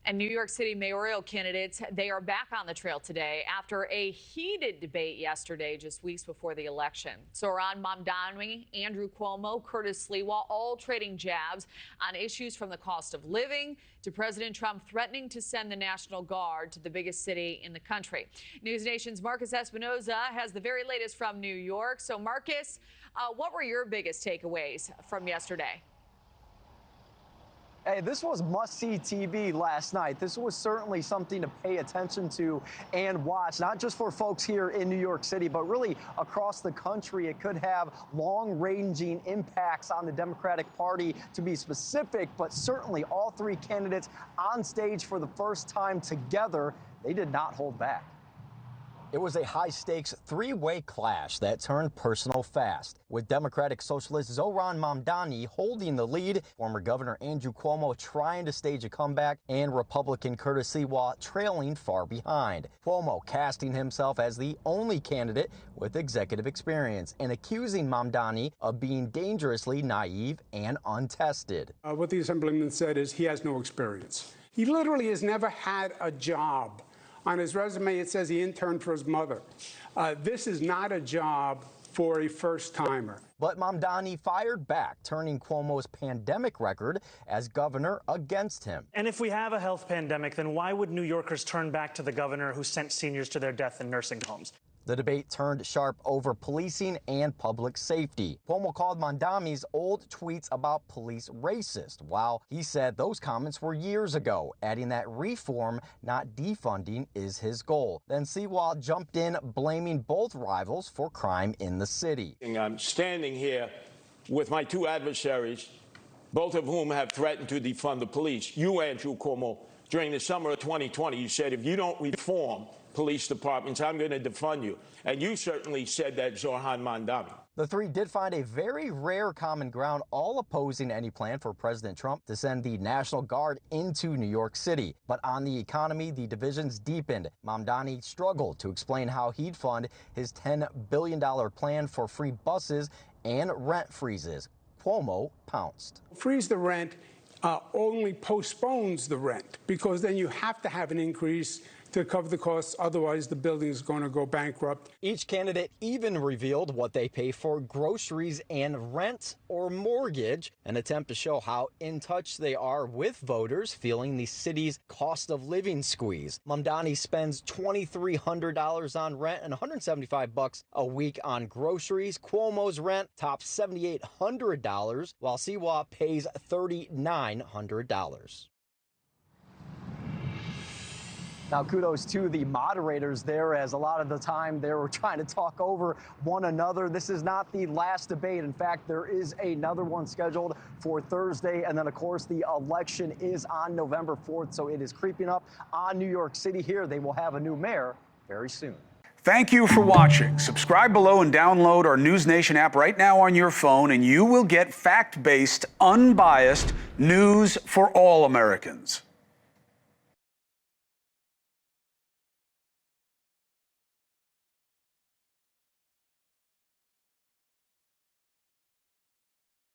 And New York City mayoral candidates, they are back on the trail today after a heated debate yesterday, just weeks before the election. Zohran Mamdani, Andrew Cuomo, Curtis Sliwa, all trading jabs on issues from the cost of living to President Trump threatening to send the National Guard to the biggest city in the country. NewsNation's Marcus Espinoza has the very latest from New York. So, Marcus, what were your biggest takeaways from yesterday? Hey, this was must-see TV last night. This was certainly something to pay attention to and watch, not just for folks here in New York City, but really across the country. It could have long-ranging impacts on the Democratic Party, to be specific, but certainly all three candidates on stage for the first time together. They did not hold back. It was a high-stakes three-way clash that turned personal fast, with Democratic Socialist Zohran Mamdani holding the lead, former Governor Andrew Cuomo trying to stage a comeback, and Republican Curtis Sliwa trailing far behind. Cuomo casting himself as the only candidate with executive experience and accusing Mamdani of being dangerously naive and untested. What the Assemblyman said is he has no experience. He literally has never had a job. On his resume, it says he interned for his mother. This is not a job for a first-timer. But Mamdani fired back, turning Cuomo's pandemic record as governor against him. And if we have a health pandemic, then why would New Yorkers turn back to the governor who sent seniors to their death in nursing homes? The debate turned sharp over policing and public safety. Cuomo called Mamdani's old tweets about police racist, while he said those comments were years ago, adding that reform, not defunding, is his goal. Then Sliwa jumped in, blaming both rivals for crime in the city. I'm standing here with my two adversaries, both of whom have threatened to defund the police. You, Andrew Cuomo, during the summer of 2020, you said, if you don't reform police departments, I'm going to defund you. And you certainly said that, Zohran Mamdani. The three did find a very rare common ground, all opposing any plan for President Trump to send the National Guard into New York City. But on the economy, the divisions deepened. Mamdani struggled to explain how he'd fund his $10 billion plan for free buses and rent freezes. Cuomo pounced. Freeze the rent only postpones the rent, because then you have to have an increase to cover the costs. Otherwise, the building is going to go bankrupt. Each candidate even revealed what they pay for groceries and rent or mortgage, an attempt to show how in touch they are with voters feeling the city's cost of living squeeze. Mamdani spends $2,300 on rent and $175 a week on groceries. Cuomo's rent tops $7,800, while Sliwa pays $3,900. Now, kudos to the moderators there, as a lot of the time they were trying to talk over one another. This is not the last debate. In fact, there is another one scheduled for Thursday. And then, of course, the election is on November 4th. So it is creeping up on New York City here. They will have a new mayor very soon. Thank you for watching. Subscribe below and download our NewsNation app right now on your phone, and you will get fact-based, unbiased news for all Americans.